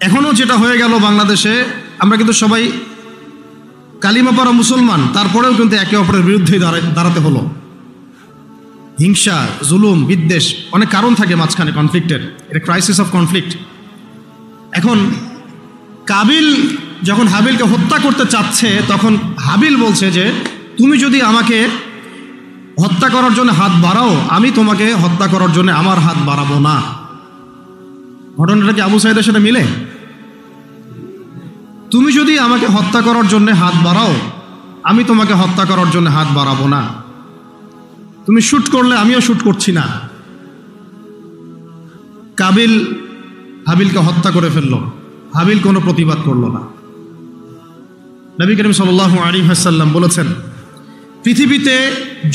এখনও যেটা হয়ে গেল বাংলাদেশে, আমরা কিন্তু সবাই কালিমা পড়া মুসলমান, তারপরেও কিন্তু একে অপরের বিরুদ্ধেই দাঁড়াতে হলো। হিংসা, জুলুম, বিদ্বেষ, অনেক কারণ থাকে মাঝখানে কনফ্লিক্টের, এটা ক্রাইসিস অফ কনফ্লিক্ট। এখন কাবিল যখন হাবিলকে হত্যা করতে চাচ্ছে, তখন হাবিল বলছে যে তুমি যদি আমাকে হত্যা করার জন্য হাত বাড়াও, আমি তোমাকে হত্যা করার জন্য আমার হাত বাড়াবো না। ঘটনাটা কি আবু সাঈদের সাথে মিলে? তুমি যদি আমাকে হত্যা করার জন্য হাত বাড়াও, আমি তোমাকে হত্যা করার জন্য হাত বাড়াবো না। তুমি শুট করলে আমিও শুট করছি না। কাবিল হাবিলকে হত্যা করে ফেলল, হাবিল কোনো প্রতিবাদ করল না। নবী করিম সাল্লাল্লাহু আলাইহি ওয়াসাল্লাম বলেছেন, পৃথিবীতে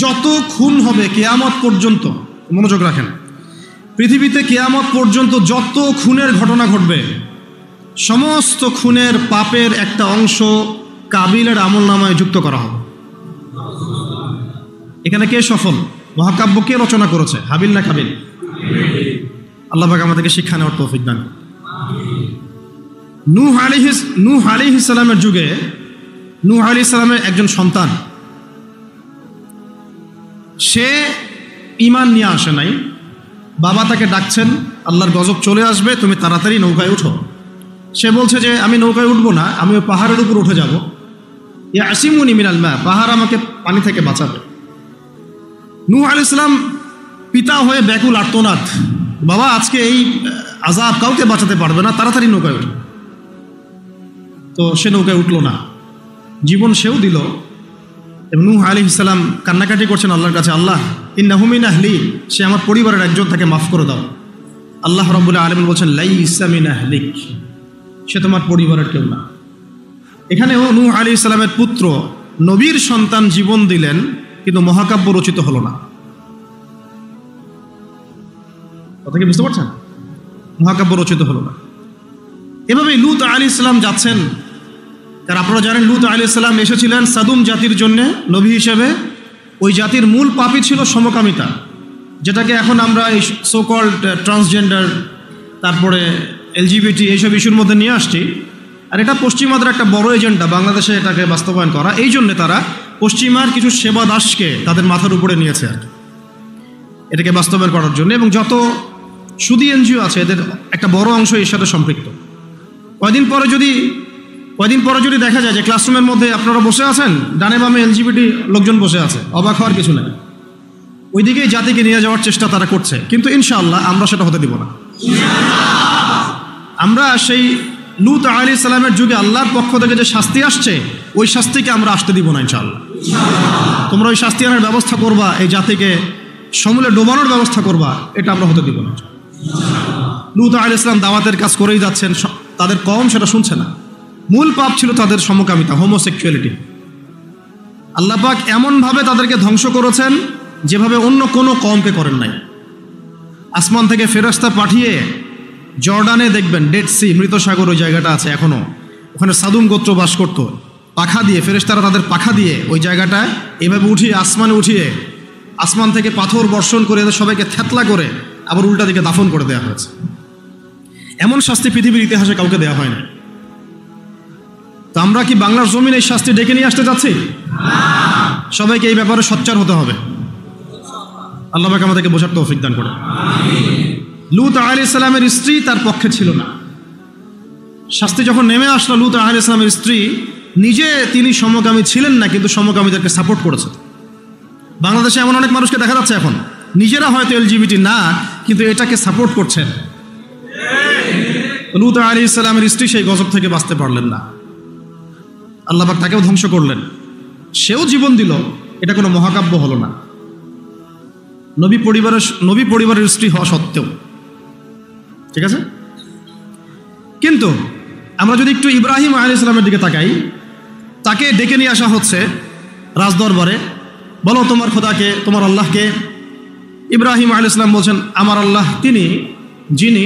যত খুন হবে কিয়ামত পর্যন্ত, মনোযোগ রাখেন, পৃথিবীতে কিয়ামত পর্যন্ত যত খুনের ঘটনা ঘটবে, সমস্ত খুনের পাপের একটা অংশ কাবিলের আমলনামায় যুক্ত করা হবে। এখানে কে সফল? মহাকাব্য কে রচনা করেছে, হাবিল না কাবিল? আল্লাহ পাক আমাদেরকে শিক্ষা নেওয়ার তৌফিক দান। নূহ আলাইহিস সালামের যুগে, নূহ আলাইহিস সালামের একজন সন্তান, সে ঈমান নিয়ে আসে নাই। বাবা তাকে ডাকছেন, আল্লাহর গজব চলে আসবে, তুমি তাড়াতাড়ি নৌকায় উঠো। সে বলছে যে আমি নৌকায় উঠবো না, আমি ওই পাহাড়ের উপর উঠে যাব। ইয়াসিমুনি মিনাল মা, পাহাড় আমাকে পানি থেকে বাঁচাবে। নূহ আলাইহিস সালাম পিতা হয়ে ব্যাকুল আর্তনাদ, বাবা আজকে এই আযাব কাউকে বাঁচাতে পারবে না, তাড়াতাড়ি নৌকায় উঠো। তো সে নৌকায় উঠলো না, জীবন সেও দিল। এবং নূহ আলাইহিস সালাম কান্নাকাটি করছেন আল্লাহর কাছে, আল্লাহ ইন্নাহু মিন আহলি, সে আমার পরিবারের একজন, তাকে মাফ করে দাও। আল্লাহ রাব্বুল আলামিন বলছেন লাইসা মিন আহলিক, সে তোমার পরিবারের কেউ না। এখানেও নূহ আলাইহিস সালামের পুত্র, নবীর সন্তান জীবন দিলেন, কিন্তু মহাকাব্য রচিত হলো না। কথা কি বুঝতে পারছেন? মহাকাব্য রচিত হলো না। এভাবেই লূত আলাইহিস সালাম যাচ্ছেন, কারণ আপনারা জানেন লূত আলাইহিস সালাম এসেছিলেন সাদুম জাতির জন্য নবী হিসেবে। ওই জাতির মূল পাপই ছিল সমকামিতা, যেটাকে এখন আমরা এই সো কল্ড ট্রান্সজেন্ডার, তারপরে এলজিবিটি, এইসব ইস্যুর মধ্যে নিয়ে আসছি। আর এটা পশ্চিমাদের একটা বড় এজেন্ডা, বাংলাদেশে এটাকে বাস্তবায়ন করা। এই জন্যে তারা পশ্চিমার কিছু সেবা দাসকে তাদের মাথার উপরে নিয়েছে আর এটাকে বাস্তবায়ন করার জন্য। এবং যত সুদী এনজিও আছে, এদের একটা বড় অংশ এর সাথে সম্পৃক্ত। কয়দিন পরে যদি দেখা যায় যে ক্লাসরুমের মধ্যে আপনারা বসে আছেন, ডানে বামে এলজিবিটি লোকজন বসে আছে, অবাক হওয়ার কিছু নেই। ওইদিকেই জাতিকে নিয়ে যাওয়ার চেষ্টা তারা করছে, কিন্তু ইনশাআল্লাহ আমরা সেটা হতে দিব না। আমরা সেই লূত আলাইহিস সালামের যুগে আল্লাহর পক্ষ থেকে যে শাস্তি আসছে, ওই শাস্তিকে আমরা আসতে দিব না ইনশাআল্লাহ। তোমরা ওই শাস্তি আনার ব্যবস্থা করবা, এই জাতিকে সমূলে ডোবানোর ব্যবস্থা করবা, এটা আমরা হতে দিব না। লূত আলাইহিস সালাম দাওয়াতের কাজ করেই যাচ্ছেন, তাদের কওম সেটা শুনছে না। মূল পাপ ছিল তাদের সমকামিতা, হোমোসেক্সুয়ালিটি। আল্লাহ পাক এমনভাবে তাদেরকে ধ্বংস করেছেন যেভাবে অন্য কোনো কওমকে করেন নাই। আসমান থেকে ফেরেশতা পাঠিয়ে, জর্ডানে দেখবেন ডেড সি, মৃত সাগর, ওই জায়গাটা আছে এখনো, ওখানে সাদুম গোত্র বাস করত। পাখা দিয়ে ফেরেশতারা তাদের পাখা দিয়ে ওই জায়গাটায় এভাবে উঠিয়ে আসমানে উঠিয়ে, আসমান থেকে পাথর বর্ষণ করে এদের সবাইকে থ্যাতলা করে আবার উল্টা দিকে দাফন করে দেওয়া হয়েছে। এমন শাস্তি পৃথিবীর ইতিহাসে কাউকে দেওয়া হয় না। তো আমরা কি বাংলার জমিন এই শাস্তি ডেকে নিয়ে আসতে যাচ্ছি? সবাইকে এই ব্যাপারে সোচ্চার হতে হবে। আল্লাহ পাক আমাদেরকে বোঝার তৌফিক দান করে। লূত আলাইহিস সালামের স্ত্রী তার পক্ষে ছিল না। শাস্তি যখন নেমে আসলো, লূত আলাইহিস সালামের স্ত্রী নিজে, তিনি সমকামী ছিলেন না, কিন্তু সমকামীদেরকে সাপোর্ট করেছে। বাংলাদেশে এমন অনেক মানুষকে দেখা যাচ্ছে এখন, নিজেরা হয়তো এলজিবিটি না, কিন্তু এটাকে সাপোর্ট করছেন। লূত আলাইহিস সালামের স্ত্রী সেই গজব থেকে বাঁচতে পারলেন না, আল্লাহ পাক তাকেও ধ্বংস করলেন। সেও জীবন দিল, এটা কোনো মহাকাব্য হলো না, নবী পরিবারের স্ত্রী হওয়া সত্ত্বেও। ঠিক আছে? কিন্তু আমরা যদি একটু ইব্রাহিম আলাইহিস সালামের দিকে তাকাই, তাকে ডেকে নিয়ে আসা হচ্ছে রাজদরবারে, বলো তোমার খোদাকে, তোমার আল্লাহকে। ইব্রাহিম আলাইহিস সালাম বলছেন, আমার আল্লাহ তিনি যিনি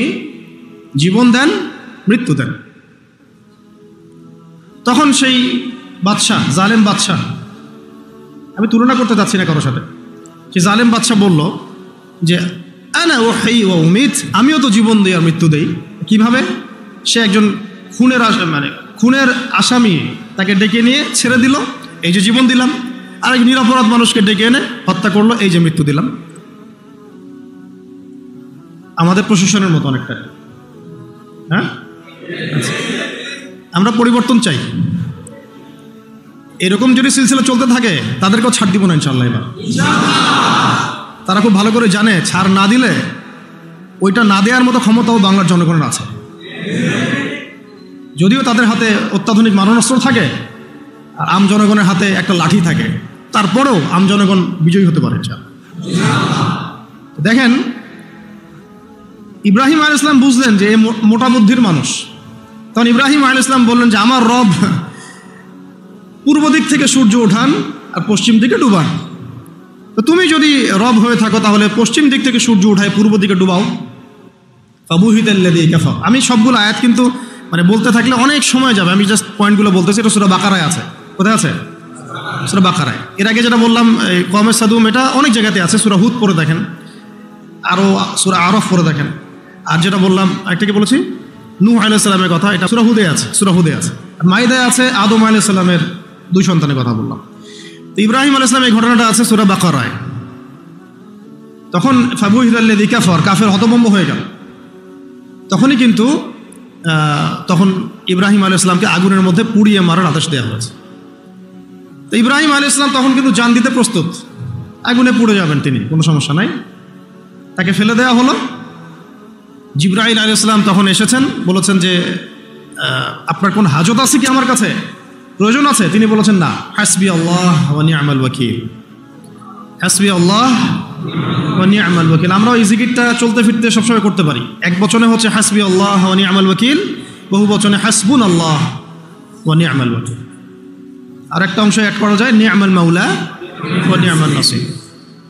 জীবন দেন, মৃত্যু দেন। তখন সেই বাদশাহ, জালেম বাদশাহ, আমি তুলনা করতে যাচ্ছি না কারোর সাথে, সেই জালেম বাদশাহ বলল যে আনা উহয়ি ওয়া উমীত, আমিও তো জীবন দিই আর মৃত্যু দেই। কিভাবে? সে একজন খুনের আসামি, তাকে ডেকে নিয়ে ছেড়ে দিল, এই যে জীবন দিলাম। আর এক নিরপরাধ মানুষকে ডেকে এনে হত্যা করলো, এই যে মৃত্যু দিলাম। আমাদের প্রশাসনের মতো অনেকটা। হ্যাঁ, আমরা পরিবর্তন চাই। এরকম যদি সিলসিলা চলতে থাকে তাদেরকেও ছাড় দিব না ইনশাআল্লাহ। এবার তারা খুব ভালো করে জানে ছাড় না দিলে ওইটা না দেওয়ার মতো ক্ষমতাও বাংলার জনগণের আছে। যদিও তাদের হাতে অত্যাধুনিক মারণাস্ত্র থাকে আর আম জনগণের হাতে একটা লাঠি থাকে, তারপরেও আম জনগণ বিজয়ী হতে পারে। দেখেন, ইব্রাহিম আলাইহিস সালাম বুঝলেন যে এ মোটা বুদ্ধির মানুষ। তখন ইব্রাহিম আলাইহিস সালাম বললেন যে আমার রব পূর্ব দিক থেকে সূর্য ওঠান আর পশ্চিম দিকে ডুবান। তো তুমি যদি রব হয়ে থাকো তাহলে পশ্চিম দিক থেকে সূর্য উঠায় পূর্ব দিকে ডুবাও। ফাবুহিতাল্লাযী কাফার। আমি সবগুলো আয়াত কিন্তু বলতে থাকলে অনেক সময় যাবে, আমি জাস্ট পয়েন্টগুলো বলতেছি। এটা সূরা বাকারায় আছে। কোথায় আছে? সূরা বাকারায়। এর আগে যেটা বললাম কওমে সাদুম, এটা অনেক জায়গাতে আছে। সূরা হুদ পড়ে দেখেন, আরও সূরা আরফ পড়ে দেখেন। আর যেটা বললাম একটাকে বলেছি নূহ আলাইহিস সালামের কথা, এটা সূরা হুদে আছে। মাইদায় আছে আদম আলাইহিস সালামের 2 সন্তানের কথা বললাম। তো ইব্রাহিম আলাইহিস সালাম এই ঘটনাটা আছে সূরা বাকারায়। তখন ফাবুহিতাল্লাযী কাফার, কাফের হতভম্ব হয়ে গেল। তখনই কিন্তু তখন ইব্রাহিম আলাইহিস সালামকে আগুনের মধ্যে পুড়িয়ে মারার আদেশ দেওয়া হয়েছে। তো ইব্রাহিম আলাইহিস সালাম তখন কিন্তু জান দিতে প্রস্তুত, আগুনে পুড়ে যাবেন তিনি, কোনো সমস্যা নাই। তাকে ফেলে দেওয়া হলো। জিবরাইল আলাইহিস সালাম তখন এসেছেন, বলেছেন যে আপনার কোন হাজত আছে কি আমার কাছে, প্রয়োজন আছে? তিনি বলেছেন না, হাসবি আল্লাহ ওয়া নি'মাল ওয়াকিল। হাসবি আল্লাহ ওয়া নি'মাল ওয়াকিল। আমরা এই জিকিরটা চলতে ফিরতে সবসময় করতে পারি। এক বচনে হচ্ছে হাসবি আল্লাহ ওয়া নি'মাল ওয়াকিল, বহু বচনে হাসবুন আল্লাহ ওয়া নি'মাল ওয়াকিল। আর একটা অংশ অ্যাড করা যায় নি'মাল মাওলা ওয়া নি'মান নাসির।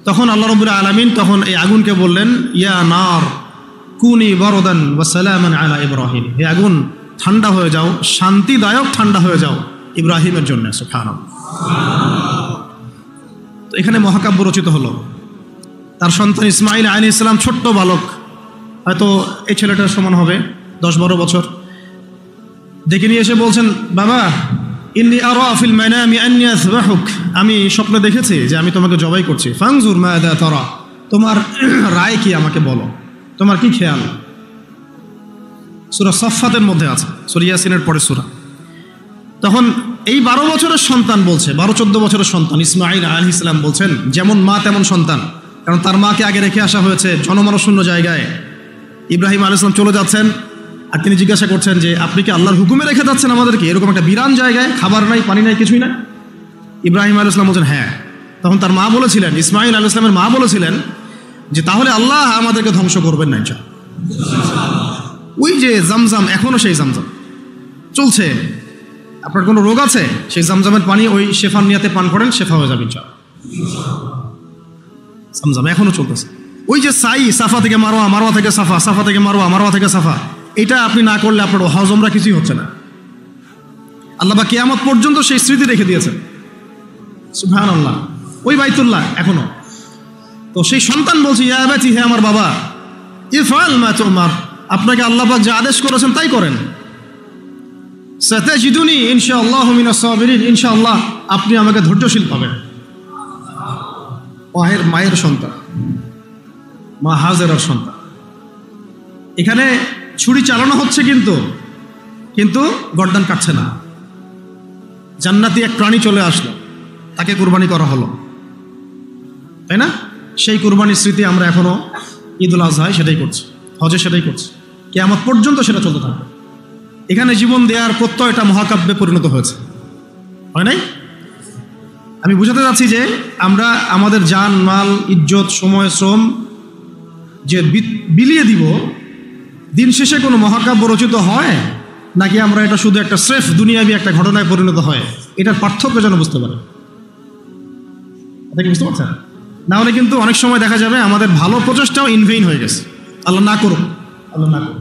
তখন আল্লাহ রাব্বুল আলামিন তখন এই আগুনকে বললেন, ইয়া নার কুনি বারদান ওয়া সালামান আলা ইব্রাহিম। হে আগুন, ঠান্ডা হয়ে যাও, শান্তিদায়ক ঠান্ডা হয়ে যাও ইব্রাহিমের জন্য। সুবহানাল্লাহ। তো এখানে মহাকাব্য রচিত হলো। তার সন্তান ইসমাইল আলাইহিস সালাম ছোট্ট বালক, হয়তো এই ছেলেটার সমান হবে 10-12 বছর, ডেকে নিয়ে এসে বলছেন, বাবা ইন্নী আরা ফিল মানামি আন্নী আযবাহুক। আমি স্বপ্নে দেখেছি যে আমি তোমাকে জবাই করছি। ফানজুর মাযা তারা, তোমার রায় কি আমাকে বলো, তোমার কি খেয়াল? সূরা সাফফাতের মধ্যে আছে, সূরা ইয়াসিনের পরে সূরা। তখন এই 12 বছরের সন্তান বলছে, 12-14 বছরের সন্তান ইসমাইল আলাইহিস সালাম বলছেন, যেমন মা তেমন সন্তান। কারণ তার মাকে আগে রেখে আসা হয়েছে জনমানশূন্য জায়গায়। ইব্রাহিম আলাইহিস সালাম চলে যাচ্ছেন, আর তিনি জিজ্ঞাসা করছেন যে আপনি কি আল্লাহর হুকুমে রেখে যাচ্ছেন আমাদেরকে এরকম একটা বিরান জায়গায়, খাবার নাই, পানি নাই, কিছুই নাই? ইব্রাহিম আলাইহিস সালাম বলছেন হ্যাঁ। তখন তার মা বলেছিলেন, ইসমাইল আলাইহিস সালামের মা বলেছিলেন যে তাহলে আল্লাহ আমাদেরকে ধ্বংস করবেন না ইনশাআল্লাহ। ওই যে জামজাম, এখনো সেই জামজাম চলছে। আপনার কোনো রোগ আছে, সেই জামজামের পানি ওই শেফার নিয়াতে পান করেন, শেফা হয়ে যাবে ইনশাআল্লাহ। জামজাম এখনো চলতেছে। ওই যে সাই, সাফা থেকে মারওয়া, মারওয়া থেকে সাফা, সাফা থেকে মারওয়া, মারওয়া থেকে সাফা, এটা আপনি না করলে আপনার হজ উমরা কিছুই হচ্ছে না। আল্লাহ বা কিয়ামত পর্যন্ত সেই স্মৃতি রেখে দিয়েছেন। সুবহানাল্লাহ। ওই বাইতুল্লাহ এখনো। তো সেই সন্তান বলছে, ইয়া আবাতি, হে আমার বাবা, ইফআল মা তুমার, আপনাকে আল্লাহ পাক যে আদেশ করেছেন তাই করেন। সাতাজিদুনি ইনশাআল্লাহু মিনাস সাবিরিন, ইনশাআল্লাহ আপনি আমাকে ধৈর্যশীল পাবেন। মায়ের সন্তান, মা হাজেরার সন্তান। এখানে ছুরি চালানো হচ্ছে কিন্তু গর্দান কাটছে না। জান্নাতি এক প্রাণী চলে আসলো, তাকে কুরবানি করা হলো, তাই না? সেই কুরবানির স্মৃতি আমরা এখনো ঈদুল আজহায় সেটাই করছি, হজে সেটাই করছি, কিয়ামত পর্যন্ত সেটা চলতে থাকবে। এখানে জীবন দেওয়ার প্রত্যয়টা মহাকাব্যে পরিণত হয়েছে, হয় নাই? আমি বুঝাতে যাচ্ছি যে আমরা আমাদের জান, মাল, ইজ্জত, সময়, শ্রম যে বিলিয়ে দিব, দিন শেষে কোনো মহাকাব্য রচিত হয় নাকি আমরা এটা শুধু একটা স্রেফ দুনিয়াবি একটা ঘটনায় পরিণত হয়, এটার পার্থক্য যেন বুঝতে পারে। এটা কি বুঝতে পারছেন? না হলে কিন্তু অনেক সময় দেখা যাবে আমাদের ভালো প্রচেষ্টাও ইনভেইন হয়ে গেছে। আল্লাহ না করুক, আল্লাহ না করুক।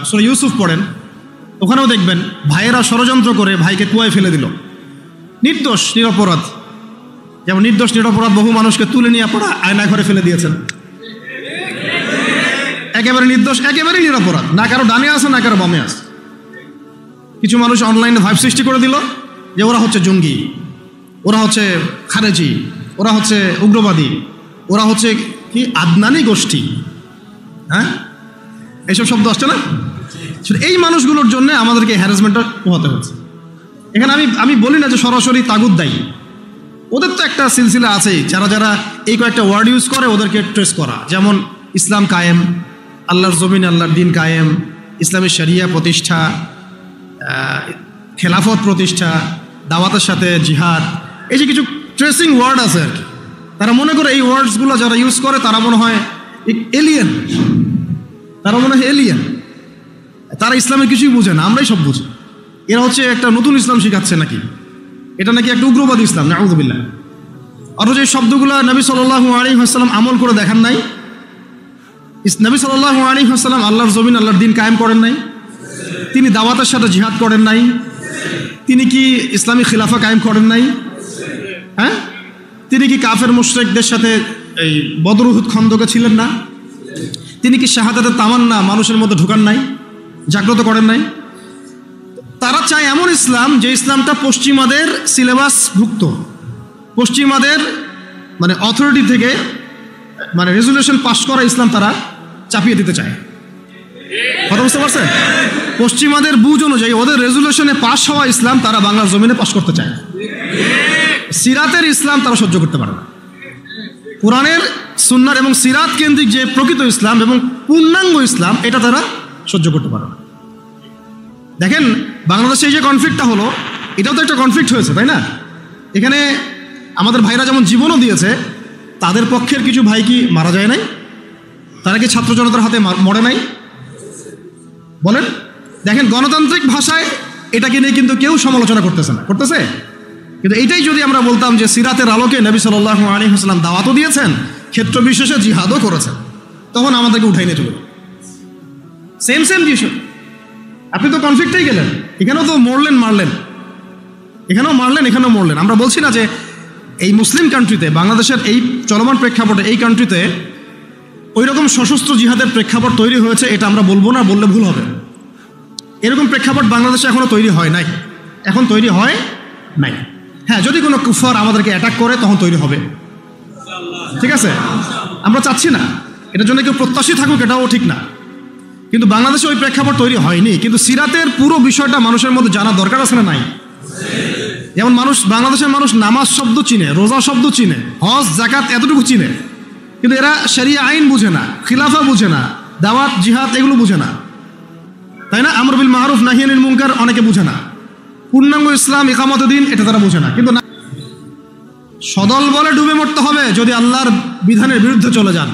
সূরা ইউসুফ পড়েন, ওখানেও দেখবেন ভাইয়েরা ষড়যন্ত্র করে ভাইকে কুয়ায় ফেলে দিল। নির্দোষ নিরপরাধ, যেমন নির্দোষ নিরপরাধ বহু মানুষকে তুলে নিয়ে পড়া আয়না ঘরে ফেলে দিয়েছেন। একেবারে নির্দোষ, একেবারেই নিরপরাধ, না কারো ডানে আছে না কারো বামে আছে, কিছু মানুষ অনলাইনে ভাইব সৃষ্টি করে দিল যে ওরা হচ্ছে জঙ্গি, ওরা হচ্ছে খারেজি, ওরা হচ্ছে উগ্রবাদী, ওরা হচ্ছে কি আদনানি গোষ্ঠী। হ্যাঁ, এইসব শব্দ আসছে না? এই মানুষগুলোর জন্য আমাদেরকে হ্যারাসমেন্টটা পোহাতে হচ্ছে। এখানে আমি বলি না যে সরাসরি তাগুত দায়ী, ওদের তো একটা সিলসিলা আছেই, যারা যারা এই কয়েকটা ওয়ার্ড ইউজ করে ওদেরকে ট্রেস করা, যেমন ইসলাম কায়েম, আল্লাহর জমিন আল্লাহর দিন কায়েম, ইসলামী শরিয়া প্রতিষ্ঠা, খেলাফত প্রতিষ্ঠা, দাওয়াতের সাথে জিহাদ, এই যে কিছু ট্রেসিং ওয়ার্ড আছে আর কি। তারা মনে করে এই ওয়ার্ডসগুলো যারা ইউজ করে তারা মনে হয় এলিয়েন, তারা মনে হয় এলিয়েন, তারা ইসলামের কিছুই বুঝে না, আমরাই সব বুঝি। এরা হচ্ছে একটা নতুন ইসলাম শিখাচ্ছে নাকি, এটা নাকি একটা উগ্রবাদী ইসলাম, নাউযুবিল্লাহ। আরও যে শব্দগুলো নবী সাল্লাল্লাহু আলাইহি ওয়াসাল্লাম আমল করে দেখান নাই, নবী সাল্লাল্লাহু আলাইহি ওয়াসাল্লাম আল্লাহর জমিন আল্লাহর দিন কায়েম করেন নাই, তিনি দাওয়াতের সাথে জিহাদ করেন নাই, তিনি কি ইসলামী খিলাফা কায়েম করেন নাই? হ্যাঁ, তিনি কি কাফের মুশরিকদের সাথে এই বদর উহুদ খন্দকে ছিলেন না? তিনি কি শাহাদাতের তামান্না মানুষের মধ্যে ঢোকান নাই, জাগ্রত করেন নাই? তারা চায় এমন ইসলাম যে ইসলামটা পশ্চিমাদের সিলেবাসভুক্ত, পশ্চিমাদের মানে অথরিটি থেকে মানে রেজুলেশন পাস করা ইসলাম তারা চাপিয়ে দিতে চায়। কথা বুঝতে পারছেন? পশ্চিমাদের বুঝ অনুযায়ী ওদের রেজুলেশনে পাস হওয়া ইসলাম তারা বাংলার জমিনে পাস করতে চায়। সিরাতের ইসলাম তারা সহ্য করতে পারে না। কোরআনের সুন্নার এবং সিরাত কেন্দ্রিক যে প্রকৃত ইসলাম এবং পূর্ণাঙ্গ ইসলাম এটা তারা সহ্য করতে পারে না। দেখেন বাংলাদেশে এই যে কনফ্লিক্টটা হলো, এটাও তো একটা কনফ্লিক্ট হয়েছে, তাই না? এখানে আমাদের ভাইরা যেমন জীবনও দিয়েছে, তাদের পক্ষের কিছু ভাই কি মারা যায় নাই? তারা কি ছাত্র জনতার হাতে মরে নাই? বলেন। দেখেন গণতান্ত্রিক ভাষায় এটাকে নিয়ে কিন্তু কেউ সমালোচনা করতেছে না, করতেছে? কিন্তু এইটাই যদি আমরা বলতাম যে সিরাতের আলোকে নবী সাল্লাল্লাহু আলাইহি ওয়াসাল্লাম দাওয়াতও দিয়েছেন, ক্ষেত্র বিশেষে জিহাদও করেছেন, তখন আমাদেরকে উঠাই নিয়ে চলে সেম বিষয়। আপনি তো কনফ্লিক্টেই গেলেন, এখানেও তো মারলেন, এখানেও মারলেন, এখানেও মরলেন। আমরা বলছি না যে এই মুসলিম কান্ট্রিতে, বাংলাদেশের এই চলমান প্রেক্ষাপটে এই কান্ট্রিতে ওই রকম সশস্ত্র জিহাদের প্রেক্ষাপট তৈরি হয়েছে, এটা আমরা বলবো না, বললে ভুল হবে। এরকম প্রেক্ষাপট বাংলাদেশে এখনো তৈরি হয় নাই, এখন তৈরি হয় নাই। হ্যাঁ, যদি কোনো কুফার আমাদেরকে অ্যাটাক করে তখন তৈরি হবে, ঠিক আছে? আমরা চাচ্ছি না এটার জন্য কেউ প্রত্যাশী থাকুক, এটাও ঠিক না, কিন্তু বাংলাদেশে ওই প্রেক্ষাপট তৈরি হয়নি। কিন্তু সিরাতের পুরো বিষয়টা মানুষের মধ্যে জানা দরকার আছে না নাই? যেমন বাংলাদেশের মানুষ নামাজ শব্দ চিনে, রোজা শব্দ চিনে, হজ যাকাত এতটুকু চিনে, কিন্তু এরা শরিয়া আইন বুঝে না, খিলাফা বুঝে না, দাওয়াত জিহাদ এগুলো বুঝে না, তাই না? আমর বিল মারুফ নাহি আনিল মুনকার অনেকে বুঝে না, পূর্ণাঙ্গ ইসলাম ইকামত দিন এটা তারা বুঝে না। কিন্তু সদল বলে ডুবে মরতে হবে যদি আল্লাহর বিধানের বিরুদ্ধে চলে যান।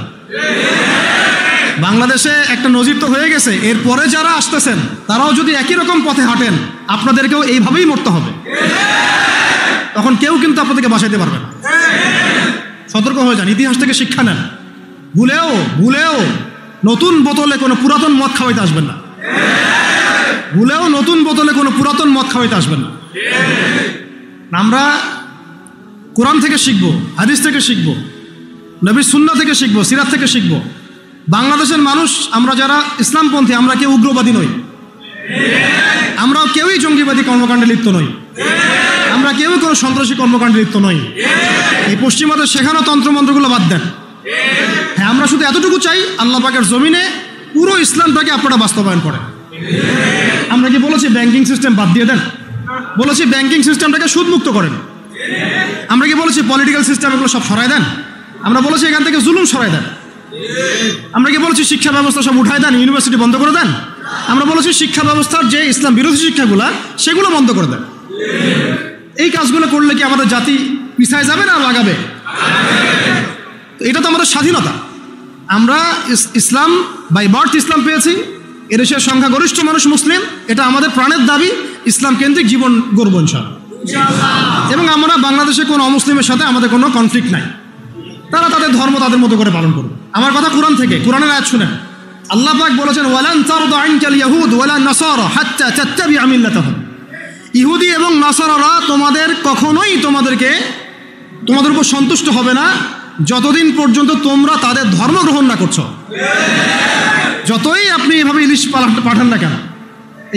বাংলাদেশে একটা নজির তো হয়ে গেছে, এরপরে যারা আসতেছেন তারাও যদি একই রকম পথে হাঁটেন, আপনাদেরকেও এইভাবেই মরতে হবে। তখন কেউ কিন্তু আপনাদেরকে বাঁচাইতে পারবে না। সতর্ক হয়ে যান, ইতিহাস থেকে শিক্ষা নেন। ভুলেও নতুন বোতলে কোনো পুরাতন মদ খাওয়াইতে আসবেন না, ভুলেও নতুন বোতলে কোনো পুরাতন মদ খাওয়াইতে আসবেন না। আমরা কোরআন থেকে শিখবো, হাদিস থেকে শিখবো, নবীর সুন্নাহ থেকে শিখবো, সিরাত থেকে শিখবো। বাংলাদেশের মানুষ আমরা যারা ইসলামপন্থী, আমরা কেউ উগ্রবাদী নই, আমরাও কেউই জঙ্গিবাদী কর্মকাণ্ডে লিপ্ত নই, আমরা কেউ কোনো সন্ত্রাসী কর্মকাণ্ডে লিপ্ত নই। এই পশ্চিমাদের শেখানো তন্ত্রমন্ত্রগুলো বাদ দেন। হ্যাঁ, আমরা শুধু এতটুকু চাই আল্লাহ পাকের জমিনে পুরো ইসলামটাকে আপনারা বাস্তবায়ন করেন। আমরা কি বলেছি ব্যাংকিং সিস্টেম বাদ দিয়ে দেন? বলেছি ব্যাংকিং সিস্টেমটাকে সুদমুক্ত করেন। আমরা কি বলেছি পলিটিক্যাল সিস্টেম এগুলো সব সরাই দেন? আমরা বলেছি এখান থেকে জুলুম সরাই দেন। আমরা কি বলেছি শিক্ষা ব্যবস্থা সব উঠাই দেন, ইউনিভার্সিটি বন্ধ করে দেন? আমরা বলেছি শিক্ষা ব্যবস্থার যে ইসলাম বিরোধী শিক্ষাগুলো সেগুলো বন্ধ করে দেন। এই কাজগুলো করলে কি আমাদের জাতি পিছায় যাবে না লাগাবে? এটা তো আমাদের স্বাধীনতা। আমরা ইসলাম বাই বার্থ ইসলাম পেয়েছি, এদেশের সংখ্যাগরিষ্ঠ মানুষ মুসলিম, এটা আমাদের প্রাণের দাবি। ইসলাম কেন্দ্রিক জীবন গড়ব ইনশাআল্লাহ। এবং আমরা বাংলাদেশে কোনো অমুসলিমের সাথে আমাদের কোনো কনফ্লিক্ট নাই, তারা তাদের ধর্ম তাদের মতো করে পালন করবে। আমার কথা কোরআন থেকে, কোরআনের আয়াত শুনেন। আল্লাহ পাক বলেছেন ওয়ালান তারদা আনকাল ইয়াহুদ ওয়ালা নাসারা হাত্তা তাত্তাবিআ মিল্লাতাহুম। ইহুদি এবং নাসারারা কখনোই তোমাদের উপর সন্তুষ্ট হবে না যতদিন পর্যন্ত তোমরা তাদের ধর্ম গ্রহণ না করছো। যতই আপনি এভাবে ইলিশ পাঠান না কেন,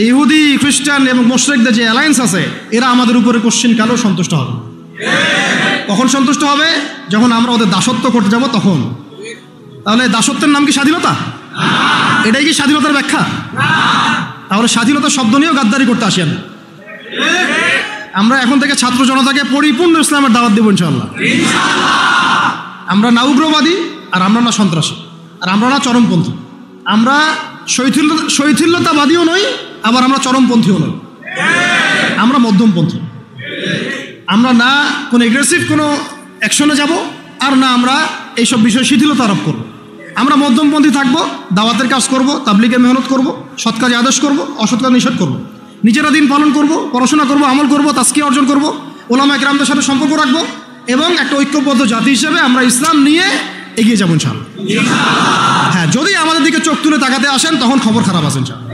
ইহুদি খ্রিস্টান এবং মুশরিকদের যে অ্যালায়েন্স আছে এরা আমাদের উপরে কোশ্চিন কালেও সন্তুষ্ট হবে। কখন সন্তুষ্ট হবে? যখন আমরা ওদের দাসত্ব করতে যাব তখন। তাহলে দাসত্বের নাম কি স্বাধীনতা? এটাই কি স্বাধীনতার ব্যাখ্যা? তাহলে স্বাধীনতা শব্দ নিয়েও গাদ্দারি করতে আসেন। আমরা এখন থেকে ছাত্র জনতাকে পরিপূর্ণ ইসলামের দাওয়াত দেব ইনশাআল্লাহ। আমরা না উগ্রবাদী, আর আমরা না সন্ত্রাসী, আর আমরা না চরমপন্থী। আমরা শৈথিল্যতাবাদীও নই, আবার আমরা চরমপন্থীও নই। আমরা মধ্যমপন্থী। আমরা না কোনো এগ্রেসিভ কোনো অ্যাকশনে যাব, আর না আমরা এইসব বিষয়ে শিথিলতা আরোপ করব। আমরা মধ্যমপন্থী থাকবো, দাওয়াতের কাজ করব, তাবলীগের মেহনত করব, সৎ কাজে আদেশ করব, অসৎ কাজ নিষেধ করব, নিজেরা দিন পালন করব, পড়াশোনা করব, আমল করব, তাজকিয়া অর্জন করব, ওলামা ইকরামদের সাথে সম্পর্ক রাখবো, এবং একটা ঐক্যবদ্ধ জাতি হিসেবে আমরা ইসলাম নিয়ে এগিয়ে যাবো ইনশাআল্লাহ। হ্যাঁ, যদি আমাদের দিকে চোখ তুলে তাকাতে আসেন তখন খবর খারাপ আছে ইনশাআল্লাহ।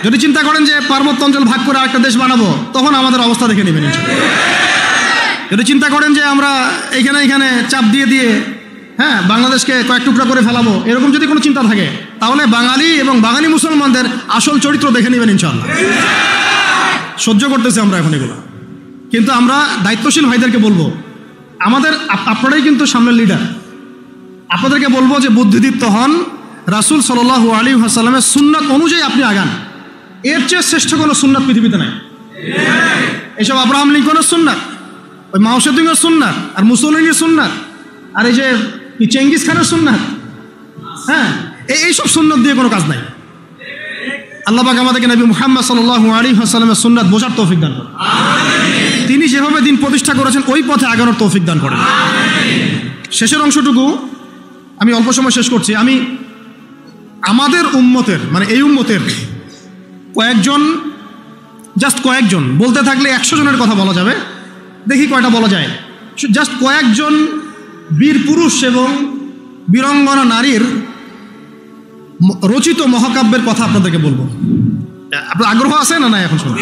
যদি চিন্তা করেন যে পার্বত্য অঞ্চল ভাগ করে আরেকটা দেশ বানাবো, তখন আমাদের অবস্থা দেখে নেবেন ইনশাআল্লাহ। যদি চিন্তা করেন যে আমরা এখানে চাপ দিয়ে হ্যাঁ বাংলাদেশকে কয়েক টুকরা করে ফেলাবো, এরকম যদি কোনো চিন্তা থাকে, তাহলে বাঙালি এবং বাঙালি মুসলমানদের আসল চরিত্র দেখে নেবেন ইনশাআল্লাহ। সহ্য করতেছি আমরা এখন এগুলো, কিন্তু আমরা দায়িত্বশীল ভাইদেরকে বলবো, আপনারাই কিন্তু সামনের লিডার। আপনাদেরকে বলবো যে বুদ্ধিদীপ্ত হন, রাসূল সাল্লাল্লাহু আলাইহি ওয়াসাল্লামের সুন্নাত অনুযায়ী আপনি আগান। এর চেয়ে শ্রেষ্ঠ কোনো সুন্নাত পৃথিবীতে নাই। এসব আব্রাহাম লিঙ্কনের সুন্নাত, ওই মাও সেতুংয়ের সুন্নাত, আর মুসলিনের সুন্নাত, আর এই যে চেঙ্গিস খানের সুন্নাত, হ্যাঁ এইসব সুন্নাত দিয়ে কোনো কাজ নাই। আল্লাহ পাক আমাদেরকে নবী মুহাম্মদ সাল্লাল্লাহু আলাইহি ওয়াসাল্লামের সুন্নাত বোঝার তৌফিক দান করেন। তিনি যেভাবে দিন প্রতিষ্ঠা করেছেন ওই পথে আগানোর তৌফিক দান করেন। শেষের অংশটুকু আমি অল্প সময় শেষ করছি। আমি আমাদের উম্মতের, মানে এই উম্মতের কয়েকজন বলতে থাকলে 100 জনের কথা বলা যাবে, দেখি কয়টা বলা যায়। জাস্ট কয়েকজন বীর পুরুষ এবং বীরঙ্গনা নারীর রচিত মহাকাব্যের কথা আপনাদেরকে বলবো। আপনার আগ্রহ আছে না? এখন শুনুন।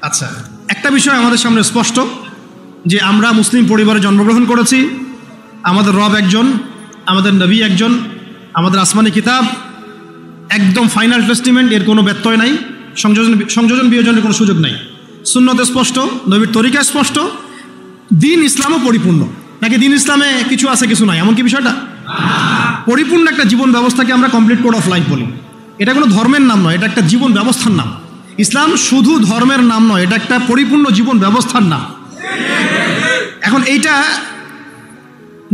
আচ্ছা, একটা বিষয় আমাদের সামনে স্পষ্ট যে আমরা মুসলিম পরিবারে জন্মগ্রহণ করেছি। আমাদের রব একজন, আমাদের নবী একজন, আমাদের আসমানি কিতাব একদম ফাইনাল টেস্টিমেন্ট, এর কোনো ব্যত্যয় নাই, সংযোজন বিয়োজনের কোনো সুযোগ নাই। সুন্নত স্পষ্ট, নবীর তরিকা স্পষ্ট, দিন ইসলামও পরিপূর্ণ। নাকি দিন ইসলামে কিছু আছে কিছু নাই, এমন কি বিষয়টা? পরিপূর্ণ একটা জীবন ব্যবস্থাকে আমরা কমপ্লিট কোড অফ লাইফ বলি। এটা কোনো ধর্মের নাম নয়, এটা একটা জীবন ব্যবস্থার নাম। ইসলাম শুধু ধর্মের নাম নয়, এটা একটা পরিপূর্ণ জীবন ব্যবস্থার নাম। এখন এইটা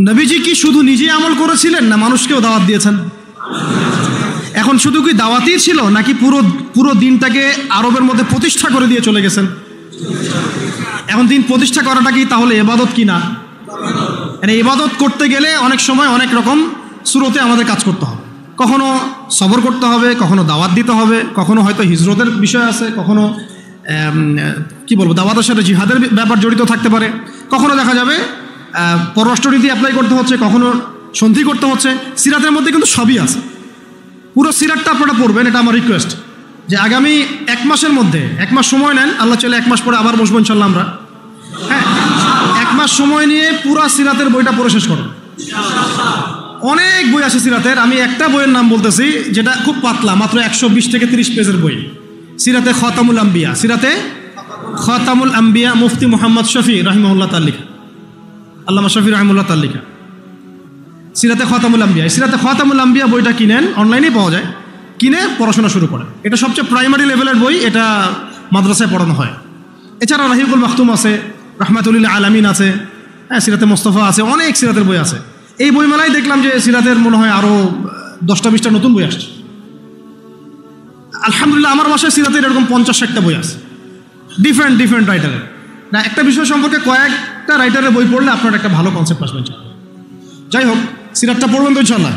নবীজি কি শুধু নিজে আমল করেছিলেন, না মানুষকেও দাওয়াত দিয়েছেন? এখন শুধু কি দাওয়াতই ছিল, নাকি পুরো দিনটাকে আরবের মধ্যে প্রতিষ্ঠা করে দিয়ে চলে গেছেন? এখন দিন প্রতিষ্ঠা করাটা কি তাহলে ইবাদত কি না? মানে ইবাদত করতে গেলে অনেক সময় অনেক রকম সুরতে আমাদের কাজ করতে হবে। কখনো সবর করতে হবে, কখনো দাওয়াত দিতে হবে, কখনো হয়তো হিজরতের বিষয় আছে, কখনো দাওয়াতের সাথে জিহাদের ব্যাপার জড়িত থাকতে পারে, কখনো দেখা যাবে পররাষ্ট্রনীতি অ্যাপ্লাই করতে হচ্ছে, কখনো সন্ধি করতে হচ্ছে। সিরাতের মধ্যে কিন্তু সবই আছে। পুরো সিরাতটা আপনারা পড়বেন, এটা আমার রিকোয়েস্ট, যে আগামী 1 মাসের মধ্যে 1 মাস সময় নেন। আল্লাহ চাইলে 1 মাস পরে আবার বসবো ইনশাল্লাহ আমরা। হ্যাঁ, 1 মাস সময় নিয়ে পুরো সিরাতের বইটা পড়ে শেষ করুন। অনেক বই আছে সিরাতের, আমি একটা বইয়ের নাম বলতেছি যেটা খুব পাতলা, মাত্র 120 থেকে 30 পেজের বই, সিরাতে খতামুল আম্বিয়া। সিরাতে খতামুল আম্বিয়া, মুফতি মুহাম্মদ শফি রাহিমাহুল্লাহ তাআলা লেখা, আল্লামা শফি রাহিমাহুল্লাহ তাআলা লেখা সিরাতে খতামুল আম্বিয়া। সিরাতে খতামুল আম্বিয়া বইটা কিনেন, অনলাইনেই পাওয়া যায়, কিনে পড়াশোনা শুরু করেন। এটা সবচেয়ে প্রাইমারি লেভেলের বই, এটা মাদ্রাসায় পড়ানো হয়। এছাড়া রাহিকুল মাখতুম আছে, রাহমাতুল আলামিন আছে, হ্যাঁ সিরাতে মোস্তফা আছে, অনেক সিরাতের বই আছে। এই বইমেলায় দেখলাম যে সিরাতের মনে হয় আরও 10টা-20টা নতুন বই আসছে। আলহামদুলিল্লাহ, আমার বাসায় সিরাতের এরকম 50-60টা বই আছে, ডিফারেন্ট রাইটারের। না, একটা বিষয় সম্পর্কে কয়েকটা রাইটারের বই পড়লে আপনার একটা ভালো কনসেপ্ট আসবে। যাই হোক, সিরাতটা পড়বেন তো ইনশাল্লাহ।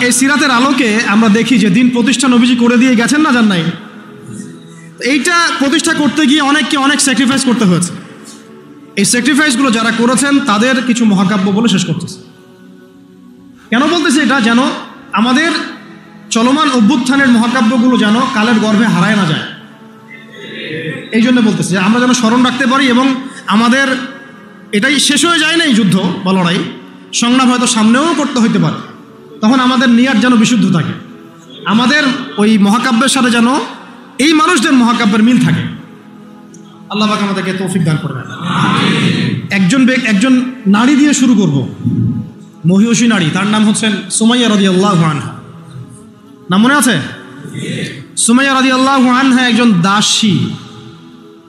এই সিরাতের আলোকে আমরা দেখি যে দিন প্রতিষ্ঠা নবীজি করে দিয়ে গেছেন না, যান নাই? এইটা প্রতিষ্ঠা করতে গিয়ে অনেককে অনেক স্যাক্রিফাইস করতে হয়েছে। এই স্যাক্রিফাইসগুলো যারা করেছেন তাদের কিছু মহাকাব্য বলে শেষ করতেছে। কেন বলতেছে এটা? যেন আমাদের চলমান অভ্যুত্থানের মহাকাব্যগুলো যেন কালের গর্ভে হারায় না যায়, এই জন্য বলতেছে যে আমরা যেন স্মরণ রাখতে পারি, এবং আমাদের এটাই শেষ হয়ে যায় না এই যুদ্ধ বা লড়াই, সংগ্রাম হয়তো সামনেও করতে হইতে পারে, তখন আমাদের নিয়াত যেন বিশুদ্ধ থাকে, আমাদের ওই মহাকাব্যের সাথে যেন এই মানুষদের মহাকাব্যের মিল থাকে। আল্লাহ পাক আমাদেরকে তৌফিক দান করবেন। একজন নারী দিয়ে শুরু করব, মহিষী নারী, তার নাম হচ্ছেন সুমাইয়া রাদিয়াল্লাহু আনহা। নাম মনে আছে? সুমাইয়া রাদিয়াল্লাহু আনহা একজন দাসী,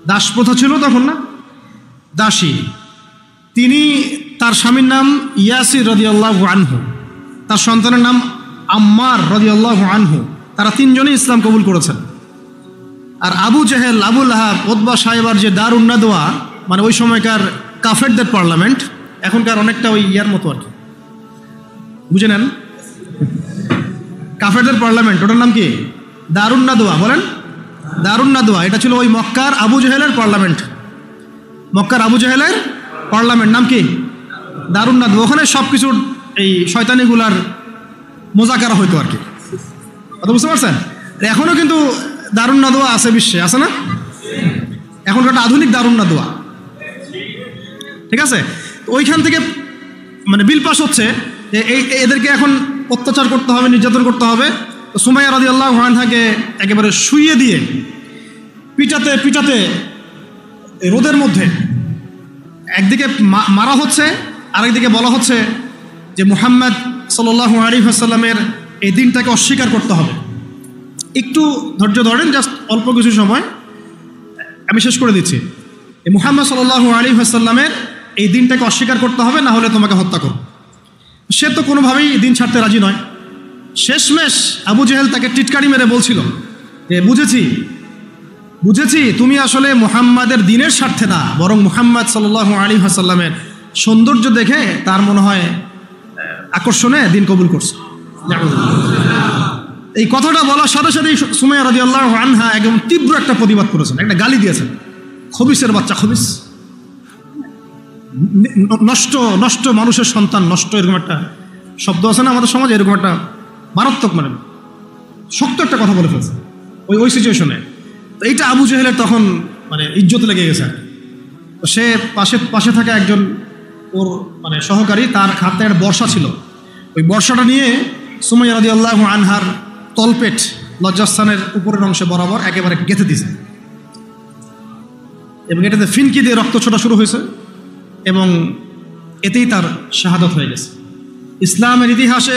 দাস প্রথা ছিল তখন না, দাসী। তিনি, তার স্বামীর নাম ইয়াসির রাদিয়াল্লাহু আনহু, তার সন্তানের নাম আম্মার রাদিয়াল্লাহু আনহু। তারা তিনজনই ইসলাম কবুল করেছেন। আর আবু জেহেল, আবু লাহাব, উতবা সাহেবার যে দারুন নাদওয়া, মানে ওই সময়কার কাফেরদের পার্লামেন্ট, এখনকার অনেকটা ওই ইয়ার মতো আর কি, বুঝে নেন, কাফেরদের পার্লামেন্ট, ওটার নাম কি? দারুন নাদওয়া। বলেন দারুন নাদওয়া। এটা ছিল ওই মক্কার আবু জেহেলের পার্লামেন্ট। মক্কার আবু জেহেলের পার্লামেন্ট নাম কি? দারুন নাদওয়া। ওখানে সব কিছুর এই শয়তানিগুলার মোজাকারা হইতো আর কি, কথা বুঝতে পারছেন? এখনও কিন্তু দারুন নাদওয়া আছে বিশ্বে, আছে না? এখনকার একটা আধুনিক দারুন নাদওয়া, ঠিক আছে? ওইখান থেকে মানে বিল পাস হচ্ছে যে এদেরকে এখন অত্যাচার করতে হবে, নির্যাতন করতে হবে। সুমাইয়া রাদিয়াল্লাহু আনহাকে একেবারে শুইয়ে দিয়ে পিটাতে পিটাতে রোদের মধ্যে একদিকে মারা হচ্ছে, আরেকদিকে বলা হচ্ছে যে মুহাম্মদ সাল্লাল্লাহু আলাইহি ওয়াসাল্লামের এই দিনটাকে অস্বীকার করতে হবে। একটু ধৈর্য ধরেন, জাস্ট অল্প কিছু সময়, আমি শেষ করে দিচ্ছি। এই মুহাম্মদ সাল্লাল্লাহু আলাইহি ওয়াসাল্লামের এই দিনটাকে অস্বীকার করতে হবে, না হলে তোমাকে হত্যা করো। সে তো কোনোভাবেই দিন ছাড়তে রাজি নয়। শেষমেশ আবু জেহেল তাকে টিটকারি মেরে বলছিল যে বুঝেছি তুমি আসলে মুহাম্মাদের দিনের স্বার্থে না, বরং মুহাম্মদ সাল্লাল্লাহু আলাইহি ওয়াসাল্লামের সৌন্দর্য দেখে তার মনে হয় আকর্ষণে দিন কবুল করছে। এই কথাটা বলার সাথে সাথেই সুমাইয়া রাদিয়াল্লাহু আনহা একদম তীব্র একটা প্রতিবাদ করেছেন, একটা গালি দিয়েছেন, খবিসের বাচ্চা, খবিস, নষ্ট নষ্ট মানুষের সন্তান, নষ্ট, এরকম একটা শব্দ আছে না আমাদের সমাজে, এরকম একটা মারাত্মক, মানে শক্ত একটা কথা বলে ফেলছে ওই সিচুয়েশনে। তো এইটা আবু জেহেলের তখন মানে ইজ্জত লেগে গেছে। তো সে পাশে থাকা একজন ওর মানে সহকারী, তার হাতে একটা বর্ষা ছিল, ওই বর্ষাটা নিয়ে সুমাইয়া রাদিয়াল্লাহু আনহার তলপেট, লজ্জাস্থানের উপরের অংশে বরাবর একেবারে গেঁথে দিয়েছে, এবং এটাতে ফিনকি দিয়ে রক্ত ছোটা শুরু হয়েছে, এবং এতেই তার শাহাদাত হয়ে গেছে। ইসলামের ইতিহাসে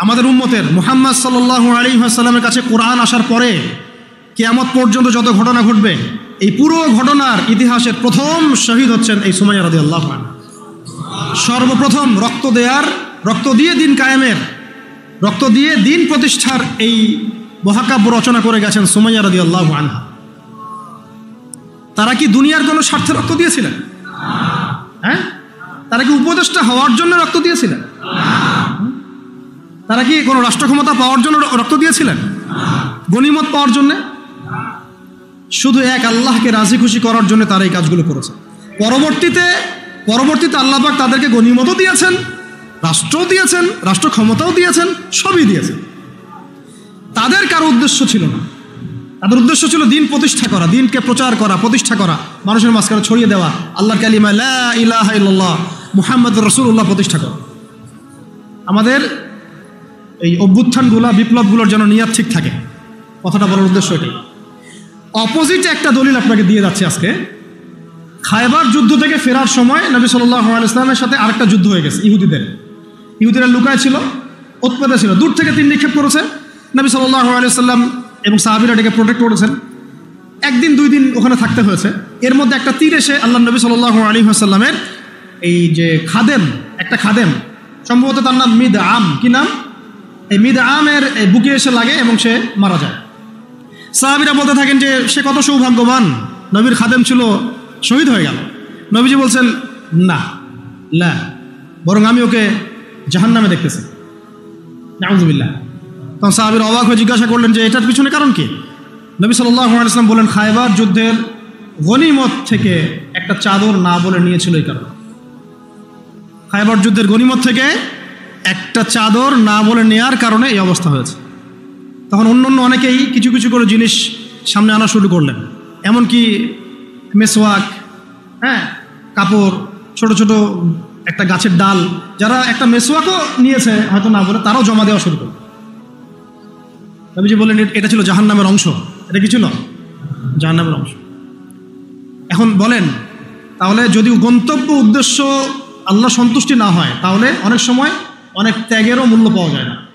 আমাদের উম্মতের মুহাম্মদ সাল্লাল্লাহু আলাইহি ওয়াসাল্লামের কাছে কোরআন আসার পরে কিয়ামত পর্যন্ত যত ঘটনা ঘটবে, এই পুরো ঘটনার ইতিহাসের প্রথম শহীদ হচ্ছেন এই সুমাইয়া রাদিয়াল্লাহু আনহা। সর্বপ্রথম রক্ত দিয়ে দিন কায়েমের, রক্ত দিয়ে দিন প্রতিষ্ঠার এই মহাকাব্য রচনা করে গেছেন সুমাইয়া রাদিয়াল্লাহু আনহা। তারা কি দুনিয়ার কোনো স্বার্থে রক্ত দিয়েছিলেন? হ্যাঁ, তারা কি উপদেষ্টা হওয়ার জন্য রক্ত দিয়েছিলেন? তারা কি কোনো রাষ্ট্র ক্ষমতা পাওয়ার জন্য রক্ত দিয়েছিলেন? গনিমত পাওয়ার জন্য? শুধু এক আল্লাহকে রাজি খুশি করার জন্য তারা এই কাজগুলো করেছে। পরবর্তীতে আল্লাহ পাক তাদেরকে গনিমতও দিয়েছেন, রাষ্ট্রও দিয়েছেন, রাষ্ট্র ক্ষমতাও দিয়েছেন, সবই দিয়েছেন। তাদের কারো উদ্দেশ্য ছিল না, তাদের উদ্দেশ্য ছিল দিন প্রতিষ্ঠা করা, দিনকে প্রচার করা, প্রতিষ্ঠা করা, মানুষের মাঝখানে ছড়িয়ে দেওয়া আল্লাহর কালিমা লা ইলাহা ইল্লাল্লাহ মুহাম্মাদুর রাসূলুল্লাহ প্রতিষ্ঠা করা। আমাদের এই অভ্যুত্থানগুলা, বিপ্লবগুলোর যেন নিয়াত ঠিক থাকে, কথাটা বলার উদ্দেশ্য এটাই। অপোজিটে একটা দলিল আপনাকে দিয়ে যাচ্ছে আজকে। খায়বার যুদ্ধ থেকে ফেরার সময় নবী সাল্লাল্লাহু আলাইহি ওয়াসাল্লামের সাথে আরেকটা যুদ্ধ হয়ে গেছে। ইহুদিরা লুকায় ছিল, উৎপাদে ছিল, দূর থেকে তীর নিক্ষেপ করেছে। নবী সাল্লাল্লাহু আলাইহি ওয়াসাল্লাম এবং সাহাবীরা এটাকে প্রোটেক্ট করেছেন। একদিন দুই দিন ওখানে থাকতে হয়েছে। এর মধ্যে একটা তীর এসে আল্লাহ নবী সাল্লাল্লাহু আলাইহি ওয়াসাল্লামের এই যে একটা খাদেম, সম্ভবত তার নাম মিদআম, কি নাম, এই মিদআমের বুকে এসে লাগে এবং সে মারা যায়। সাহাবীরা বলতে থাকেন যে সে কত সৌভাগ্যবান, নবীর খাদেম ছিল, শহীদ হয়ে গেল। নবীজি বলছেন না, বরং আমি ওকে জাহান্নামে দেখতেছি, নাউযুবিল্লাহ। তখন সাহাবীরা অবাক হয়ে জিজ্ঞাসা করলেন যে এটার পিছনে কারণ কি? নবী সাল্লাল্লাহু আলাইহি ওয়াসাল্লাম বলেন, খায়বার যুদ্ধের গনিমত থেকে একটা চাদর না বলে নিয়েছিল এই কারণে। খায়বার যুদ্ধের গনিমত থেকে একটা চাদর না বলে নেয়ার কারণে এই অবস্থা হয়েছে। তখন অন্য অনেকেই কিছু কিছু করে জিনিস সামনে আনা শুরু করলেন, এমনকি মেসওয়াক, হ্যাঁ, কাপড়, ছোট ছোট একটা গাছের ডাল, যারা একটা মেসওয়াকও নিয়েছে হয়তো না বলে, তারাও জমা দেওয়া শুরু করল। নবীজি বললেন এটা ছিল জাহান্নামের অংশ। এটা কি ছিল? জাহান্নামের অংশ। এখন বলেন, তাহলে যদি গন্তব্য উদ্দেশ্য আল্লাহ সন্তুষ্টি না হয়, তাহলে অনেক সময় অনেক ত্যাগেরও মূল্য পাওয়া যায় না।